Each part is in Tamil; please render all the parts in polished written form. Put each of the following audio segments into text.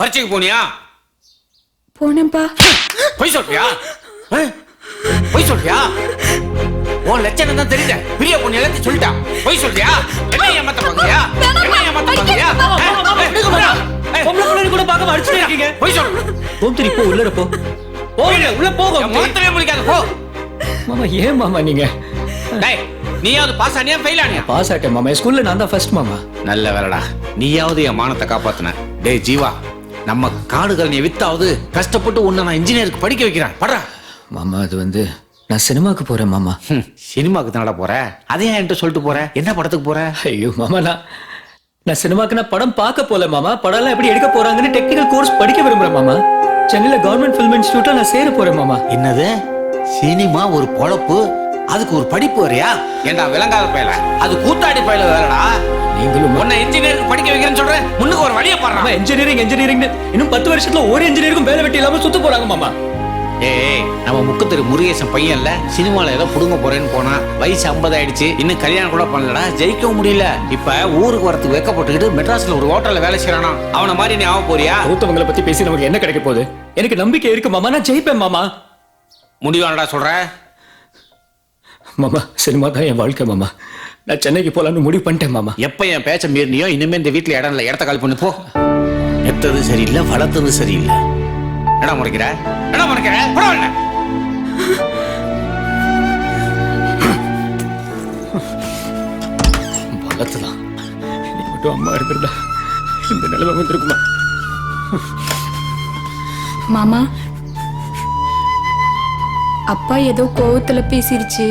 பரீட்சைக்கு போனியா? போனேன்ப்பா. பொய் சொல்றியா? பொய் சொல்றியா? உன் லட்சணம் தான் தெரியுது. பிரியா பொண்ணு எல்லாத்தையும் சொல்லிட்டா. பொய் சொல்றியா? என்ன ஏமாத்த பாக்குறியா? என்ன ஏமாத்த பாக்குறியா? பொம்பளை கூட பார்க்க அடிச்சுட்டே இருக்கீங்க. பொய் சொல்லு. கோமதி போ, உள்ள போ. போங்க, உள்ள போங்க. முகத்திலே முழிக்காத போ. மாமா ஏன் மாமா நீங்க? டேய், நீயாவது பாஸ் ஆனியா ஃபெயில் ஆனியா? பாஸ் ஆட்டேன் மாமா. ஸ்கூல்ல நான் தான் ஃபர்ஸ்ட் மாமா. நல்ல வேலைடா, நீயாவது என் மானத்தை காப்பாத்துன. டேய் ஜீவா, நம்ம காடுகள் நீ வித்தாவது கஷ்டப்பட்டு உன்னை நான் இன்ஜினியருக்கு படிக்க வைக்கிறேன். படுறா மாமா. அது நான் சினிமாக்கு போறேன் மாமா. சினிமாக்கு தானடா போற? அதையும் என்கிட்ட சொல்லிட்டு போற? என்ன படத்துக்கு போற? ஐயோ மாமா, நான் சினிமாக்கு படம் பார்க்க போல மாமா. படம் எல்லாம் எப்படி எடுக்க போறாங்கன்னு டெக்னிக்கல் கோர்ஸ் படிக்க விரும்புறேன் மாமா. சென்னையில கவர்மெண்ட் ஃபிலிம் இன்ஸ்டிடியூட்ல நான் சேர போறேன் மாமா. என்னது? சினிமா ஒரு பொழப்பு, அதுக்கு ஒரு படிப்பு வரையா? ஏண்டா விளங்காத பயல, அது கூத்தாடி பயல வேறடா. நீங்களும் உன்னை இன்ஜினியருக்கு படிக்க வைக்கிறேன்னு சொல்றேன். முன்னுக்கு ஒரு வழியை பாடுறா. இன்ஜினியரிங் இன்னும் 10 வருஷத்துல ஒரு இன்ஜினியருக்கும் வேலை வெட்டி இல்லாம சுத்த போறாங்க மாமா. ஏய், நம்ம முக்குத்தெரு முருகேசன் பையன்ல சினிமால ஏதோ புடுங்க போறேன்னு போனா. வயசு 50 ஆயிடுச்சு, இன்னும் கல்யாணம் கூட பண்ணலடா. ஜெயிக்கவும் முடியல. இப்ப ஊருக்கு வரத்துக்கு வெக்கப்பட்டுக்கிட்டு மெட்ராஸ்ல ஒரு ஹோட்டல்ல வேலை செய்யறானா. அவனை மாதிரி நீ ஆக போறியா? கௌதமங்களை பத்தி பேசி நமக்கு என்ன கிடைக்க போகுது? எனக்கு நம்பிக்கை இருக்கு மாமா, நான் ஜெயிப்பேன் மாமா. முடிவானடா சொல்ற? மாமா, சினிமா தான் என் வாழ்க்கை மாமா. நான் சென்னைக்கு போலான்னு முடிவு பண்ணிட்டேன் மாமா. எப்ப என் பேச்ச மீறினியோ இனிமே இந்த வீட்டுல இடம் இல்ல. இடத்த காலி பண்ணு போ. எத்தது சரியில்லை, வளர்த்தது சரியில்லை. என்ன முறைக்கிற? என்ன முறைக்கிற? பரவாயில்ல. வளர்த்துதான் நீ மட்டும் அம்மா இருக்கிறதா இந்த நிலைமை வந்திருக்குமா? மாமா, அப்பா ஏதோ கோவத்துல பேசிருச்சு.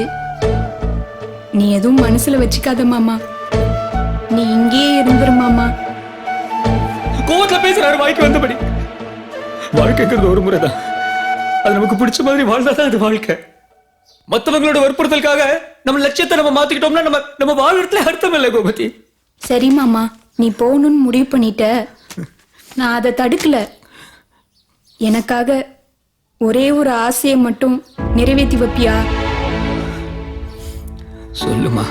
நீ எதுவும் மனசுல வச்சுக்காத மாமா. நீ இங்கேயே இருந்துரு மாமா. கோவத்துல பேசுறாரு வாய்க்கு வந்தபடி. வாழ்க்கைங்கிறது ஒரு முறைதான். அது நமக்கு பிடிச்ச மாதிரி வாழ்ந்தாதான் அது வாழ்க்கை. மத்தவங்களோட வற்புறுத்தலுக்காக நம்ம லட்சியத்தை நம்ம மாத்திக்கிட்டோம்னா நம்ம வாழ்றதுல அர்த்தம் இல்லை கோமதி. சரி மாமா, நீ போகணும்னு முடிவு பண்ணிட்ட. நான் அதை தடுக்கல. எனக்காக ஒரே ஒரு ஆசையை மட்டும் நிறைவேற்றி வைப்பியா? சொல்லுமா.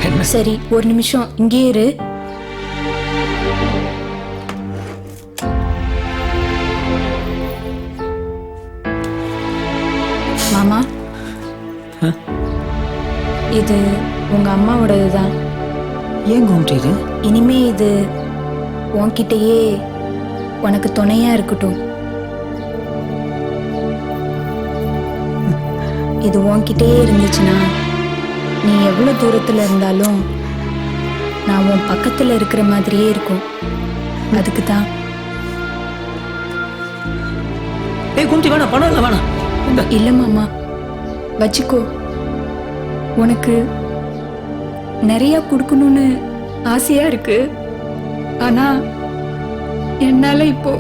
என்ன? சரி, ஒரு நிமிஷம் இங்கே இரு. மாமா, இது உங்க அம்மாவோடதுதான். ஏன் கோமதி இது? இனிமே இது உன்கிட்டயே உனக்கு துணையா இருக்கட்டும். இது உன்கிட்டயே இருந்துச்சுன்னா நீ எவ்வளவு தூரத்துல இருந்தாலும் நான் உன் பக்கத்துல இருக்கிற மாதிரியே இருக்கும். அதுக்கு தான். ஏய் கோமதி, வேணாம், பணம் இல்லை, வேணாம். இல்ல மாமா, வச்சுக்கோ. உனக்கு நிறைய கொடுக்கணும்னு ஆசையா இருக்கு. ஆனா என்னால இப்போ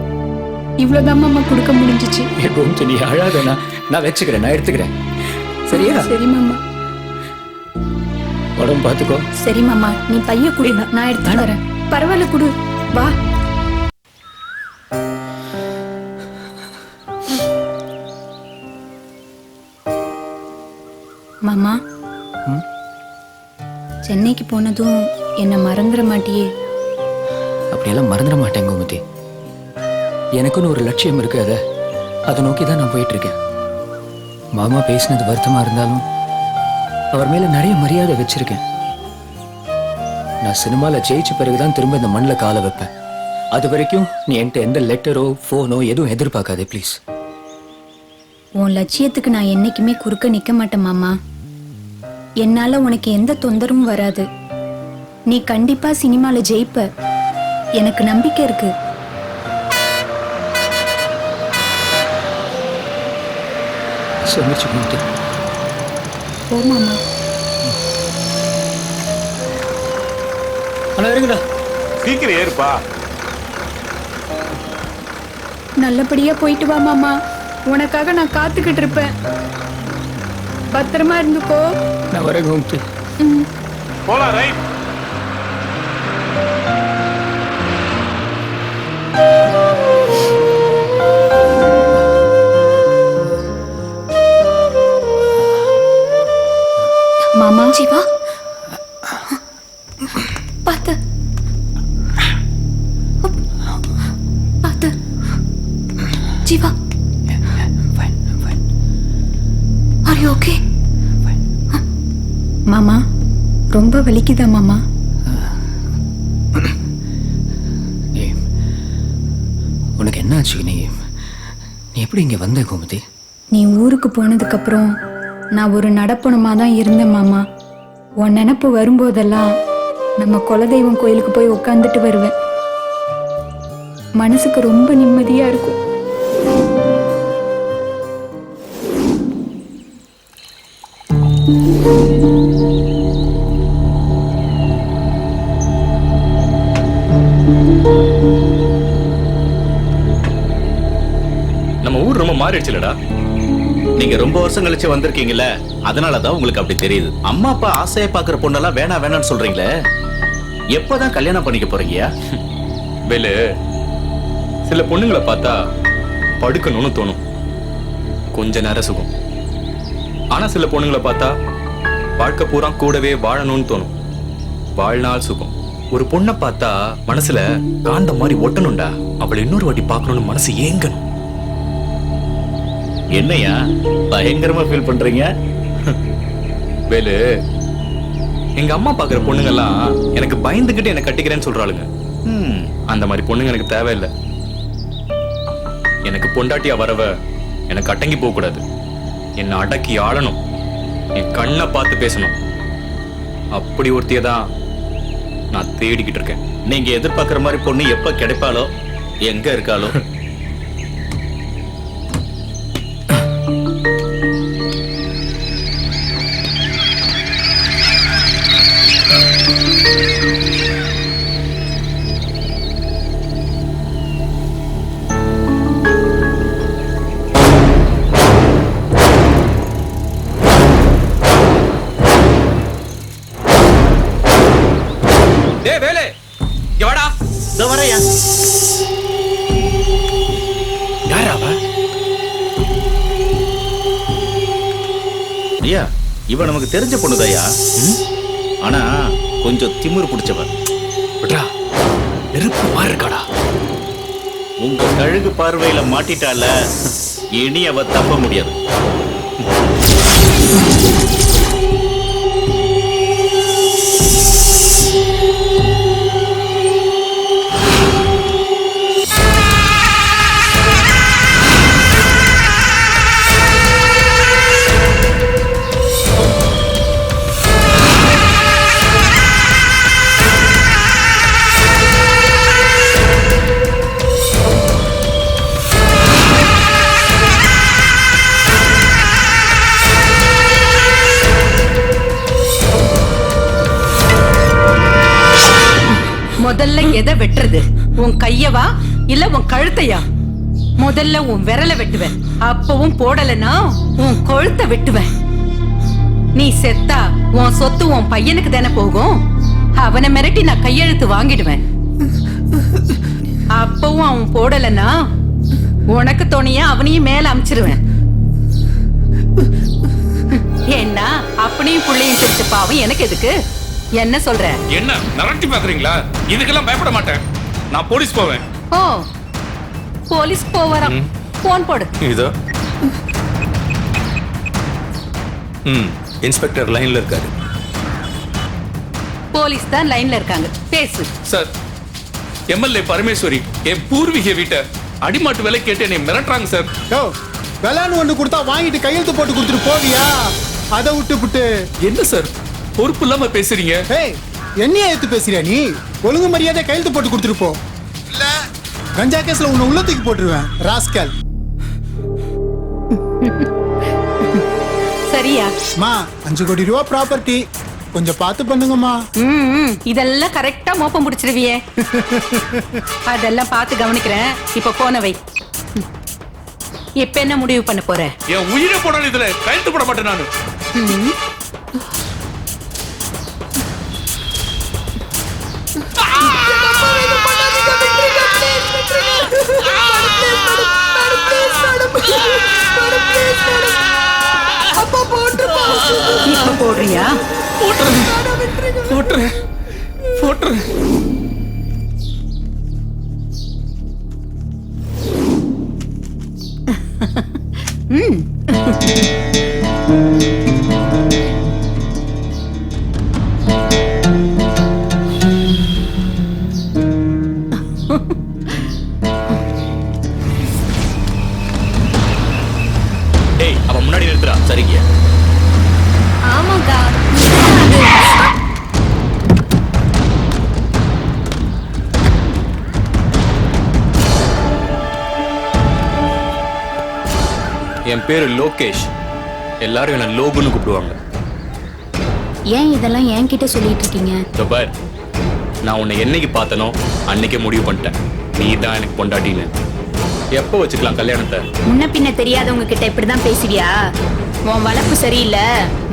இவ்வளவுதான் மாமா கொடுக்க முடிஞ்சிச்சு. கோமதி, நீ அழாதனா? நான் வச்சுக்கிறேன், நான் எடுத்துக்கிறேன். சரியா? சரி மாமா. உடம்பு பாத்துக்கோ. சரி மாமா, நீ பைய குடு, நான் எடுத்து வரேன். பரவாயில்ல, குடு, வா. மாமா, சென்னைக்கு போனதும் என்ன மறந்துட மாட்டியே? அப்படியெல்லாம் மறந்துட மாட்டேன் கோமதி. எனக்குன்னு ஒரு லட்சியம் இருக்கு. அதை நோக்கி தான் நான் போயிட்டு இருக்கேன். மாமா பேசினது வருத்தமா இருந்தாலும் அவர் மேல நிறைய மரியாதை வச்சிருக்கேன். நான் சினிமால ஜெயிச்ச பிறகுதான் திரும்ப இந்த மண்ணில் காலை வைப்பேன். அது வரைக்கும் நீ என்கிட்ட எந்த லெட்டரோ போனோ எதுவும் எதிர்பார்க்காதே ப்ளீஸ். உன் லட்சியத்துக்கு நான் என்னைக்குமே குறுக்க நிக்க மாட்டேன் மாமா. என்னால உனக்கு எந்த தொந்தரவும் வராது. நீ கண்டிப்பா சினிமால ஜெயிப்ப. எனக்கு நம்பிக்கை இருக்கு. சொல்லிச்சு கோமதி. போ மாமா. அண்ணா இருக்குடா. சீக்கிரம் ஏறுப்பா. நல்லபடியா போயிட்டு வா மாமா. உனக்காக நான் காத்துக்கிட்டு இருப்பேன். பத்திரமா இருந்துக்கோ. நான் வரேன் கோமதி. போலாம், ரைட். மாமா. ஜீவா, பார்த்து பார்த்து. ஓகே மாமா? ரொம்ப வலிக்குதா மாமா? ஏய், உனக்கு என்ன ஆச்சு? நீ எப்படி இங்க வந்த கோமதி? நீ ஊருக்கு போனதுக்கு அப்புறம் நான் ஒரு நடப்பணமா தான் இருந்தேன் மாமா. உன் நினப்பு வரும்போதெல்லாம் நம்ம குலதெய்வம் கோயிலுக்கு போய் உட்காந்துட்டு வருவேன். மனசுக்கு ரொம்ப நிம்மதியா இருக்கும். நம்ம ஊர் ரொம்ப மாறிடுச்சுலடா. நீங்க ரொம்ப வருஷம் கழிச்சு வந்திருக்கீங்கல்ல, அதனாலதான் உங்களுக்கு அப்படி தெரியுது. அம்மா அப்பா ஆசையை பாக்குற பொண்ணெல்லாம் வேணாம்னு சொல்றீங்களே, எப்பதான் கல்யாணம் பண்ணிக்க போறீங்க? வேலு, சில பொண்ணுங்களை பார்த்தா படுக்கணும்னு தோணும், கொஞ்ச நேரம் சுகம். ஆனா சில பொண்ணுங்களை பார்த்தா வாழ்க்கை பூரா கூடவே வாழணும்னு தோணும், வாழ்நாள் சுகம். ஒரு பொண்ணை பார்த்தா மனசுல காந்த மாதிரி ஒட்டணும்டா, அவளை இன்னொரு வாட்டி பார்க்கணும்னு மனசு ஏங்கணும். என்னையா பயங்கரமா ஃபீல் பண்றீங்க? வேலு, எங்க அம்மா பாக்குற பொண்ணுங்கெல்லாம் எனக்கு பயந்துகிட்டு என்ன கட்டிக்கிறேன்னு சொல்றாளுங்க. அந்த மாதிரி பொண்ணுங்க எனக்கு தேவையில்லை. எனக்கு பொண்டாட்டியா வரவ எனக்கு அடங்கி போக கூடாது, என்னை அடக்கி ஆளணும், என் கண்ணை பார்த்து பேசணும். அப்படி ஒருத்திய தான் நான் தேடிக்கிட்டு இருக்கேன். நீங்க எதிர்பார்க்கிற மாதிரி பொண்ணு எப்ப கிடைப்பாளோ, எங்க இருக்காளோ. டேய் வேலு, இங்க வாடா. இதோ வரையா. யாரா அவ? ஐயா, இவ நமக்கு தெரிஞ்ச பொண்ணுதாயா. ஆனா கொஞ்சம் திமிரு பிடிச்சவன். விட்றா, நெருப்பு மாதிரி இருக்காடா. உங்க கழுகு பார்வையில மாட்டிட்டால, இனி அவ தப்ப முடியாது. முதல்ல எதை வெட்டுறது? உன் கையவா இல்ல உன் கழுத்தையா? முதல்ல உன் விரலை வெட்டுவேன், அப்பவும் போடலன்னா உன் கொழுத்தை வெட்டுவேன். நீ செத்தா உன் சொத்து உன் பையனுக்கு தானே போகும். அவனை மிரட்டி நான் கையெழுத்து வாங்கிடுவேன். அப்பவும் அவன் போடலன்னா உனக்கு துணையா அவனையும் மேல அமிச்சிருவேன். ஏன்னா அப்படியும் புள்ளையும் பிடிச்ச பாவம் எனக்கு எதுக்கு? என்ன சொல்ற? என்ன மிரட்டி பாக்குறீங்களா? இதுக்கெல்லாம் பயப்பட மாட்டேன், நான் போலீஸ் போவேன். ஓ, போலீஸ் போவறான். போன் போடு. இதோ இன்ஸ்பெக்டர் லைன்ல இருக்காரு. போலீஸ் தான் லைன்ல இருக்காங்க, பேசு. சார், எம்எல்ஏ பரமேஸ்வரி என் பூர்வீக வீட்டை அடிமாட்டு விலை கேட்டு என்னை மிரட்டுறாங்க சார். யோ, வெளான்னு ஒண்ணு கொடுத்தா வாங்கிட்டு கையெழுத்து போட்டு கொடுத்துட்டு போவியா? அதை விட்டு என்ன சார் பொறுப்பு இல்லாம பேசுறீங்க? ஏய், என்னைய ஏத்து பேசுறியா நீ? ஒழுங்கு மரியாதை கையெழுத்து போட்டு கொடுத்துட்டு போ, இல்ல கஞ்சா கேஸ்ல உன்னை உள்ளத்துக்கு போட்டுருவேன் ராஸ்கல். சரியா? மா, 5 கோடி ரூபா ப்ராப்பர்ட்டி, கொஞ்சம் பார்த்து பண்ணுங்கம்மா. இதெல்லாம் கரெக்டா மோப்பம் பிடிச்சிருவியே. அதெல்லாம் பார்த்து கவனிக்கிறேன். இப்ப போன வை. இப்ப என்ன முடிவு பண்ண போற? என் உயிரை போனாலும் இதுல கையெழுத்து போட மாட்டேன் நானு. இப்ப போடுறியா? போட்டுறேன். டேய் அவன் முன்னாடி நிறுத்துறா. சரிங்க. ஆமாக்கா என் பேரு லோகேஷ். எல்லாரும் என்ன லோகுன்னு கூப்பிடுவாங்க. ஏன் இதெல்லாம் என்கிட்ட சொல்லிட்டு இருக்கீங்க? இதோ பார், நான் உன்னை என்னைக்கு பார்த்தனோ அன்னைக்கே முடிவு பண்ணிட்டேன். நீ தான் எனக்கு பொண்டாட்டின்னு. எப்போ வச்சுக்கலாம் கல்யாணத்தை? முன்ன பின்ன தெரியாதவங்க கிட்ட இப்படிதான் பேசுவியா? உன் வளர்ப்பு சரியில்லை,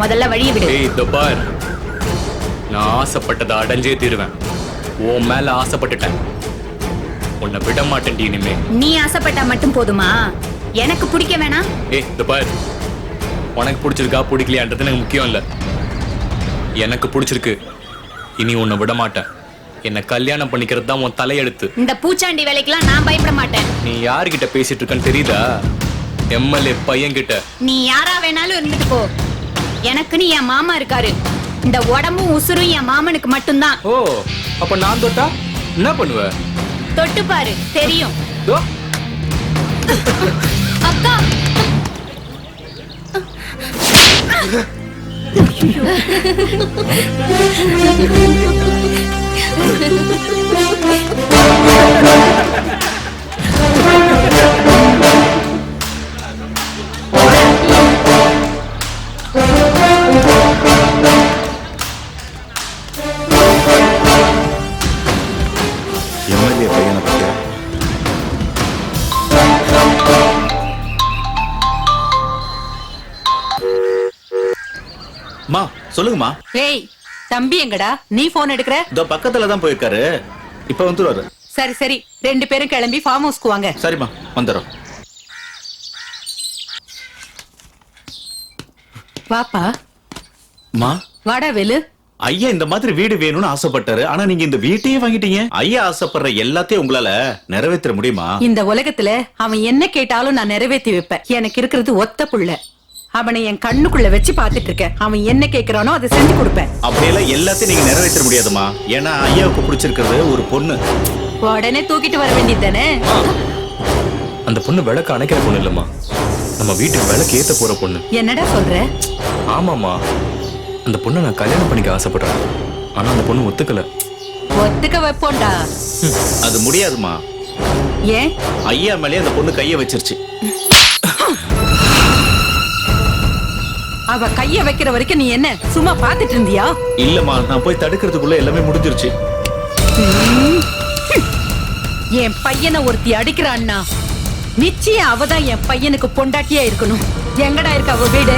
முதல்ல வழியை விடு. ஏய் இதோ பார், நான் ஆசைப்பட்டதை அடைஞ்சே தீருவேன். உன் மேல ஆசைப்பட்டுட்டேன். உன்னை விட மாட்டேன் இனிமே. நீ ஆசைப்பட்டா மட்டும் போதுமா? எனக்கு பிடிக்க வேணாம். ஏய் இதோ பார், உனக்கு பிடிச்சிருக்கா பிடிக்கலையான்றது எனக்கு முக்கியம் இல்லை. எனக்கு பிடிச்சிருக்கு. இனி உன்னை விட மாட்டேன். என்ன கல்யாணம் பண்ணிக்கிறது தான் உன் தலையெழுத்து. இந்த பூச்சாண்டி வேலைக்கெல்லாம் நான் பயப்பட மாட்டேன். நீ யாருகிட்ட பேசிட்டு இருக்கன்னு தெரியுதா? எம்எல்ஏ பையன் கிட்ட. நீ யாரா வேணாலும் இருந்துட்டு போ. எனக்குன்னு என் மாமா இருக்காரு. இந்த உடம்பும் உசுரும் என் மாமனுக்கு மட்டும்தான். ஓ, அப்ப நான் தொட்டா என்ன பண்ணுவ? தொட்டு பாரு, தெரியும். தோ. அக்கா எம்எல்ஏ பையனை பத்தியா? மா சொல்லுங்கம்மா. ஏய் தம்பி எங்கடா? நீ போன் எடுக்கிற? இதோ பக்கத்துல தான் போயிருக்காரு. இப்ப வந்துருவாரு. சரி சரி, 2 பேரும் கிளம்பி ஃபார்ம் ஹவுஸ்க்கு வாங்க. சரிம்மா வந்துடுறோம். வாப்பா. மா வாடா வேலு. ஐயா இந்த மாதிரி வீடு வேணும்னு ஆசைப்பட்டாரு. ஆனா நீங்க இந்த வீட்டையே வாங்கிட்டீங்க. ஐயா ஆசைப்படுற எல்லாத்தையும் உங்களால நிறைவேற்ற முடியுமா? இந்த உலகத்துல அவன் என்ன கேட்டாலும் நான் நிறைவேற்றி வைப்பேன். எனக்கு இருக்கிறது ஒத்த புள்ள. அவனை என் கண்ணுக்குள்ள வச்சு பாத்துட்டு இருக்கேன். அவன் என்ன கேக்குறானோ அதை செஞ்சு கொடுப்பேன். அப்படியெல்லாம் எல்லாத்தையும் நீங்க நிறைவேற்ற முடியாதுமா. ஏன்னா ஐயாவுக்கு பிடிச்சிருக்கிறது ஒரு பொண்ணு. உடனே தூக்கிட்டு வர வேண்டியது தானே? அந்த பொண்ணு விளக்கு அணைக்கிற பொண்ணு இல்லம்மா, நம்ம வீட்டுக்கு விளக்கு ஏத்த போற பொண்ணு. என்னடா சொல்ற? ஆமாமா, அந்த பொண்ணை நான் கல்யாணம் பண்ணிக்க ஆசைப்படுறேன். ஆனா அந்த பொண்ணு ஒத்துக்கல. ஒத்துக்க வைப்போண்டா. அது முடியாதுமா. ஏன்? ஐயா மேலே அந்த பொண்ணு கைய வச்சிருச்சு. அவ கைய வைக்கிற வரைக்கும் நீ என்ன சும்மா பாத்துட்டு இருந்தியா? இல்லம்மா, நான் போய் தடுக்கிறதுக்குள்ள எல்லாமே முடிஞ்சிருச்சு. என் பையனை ஒருத்தி அடிக்கிறான்னா நிச்சயம் அவதான் என் பையனுக்கு பொண்டாட்டியா இருக்கணும். எங்கடா இருக்க அவ வீடு?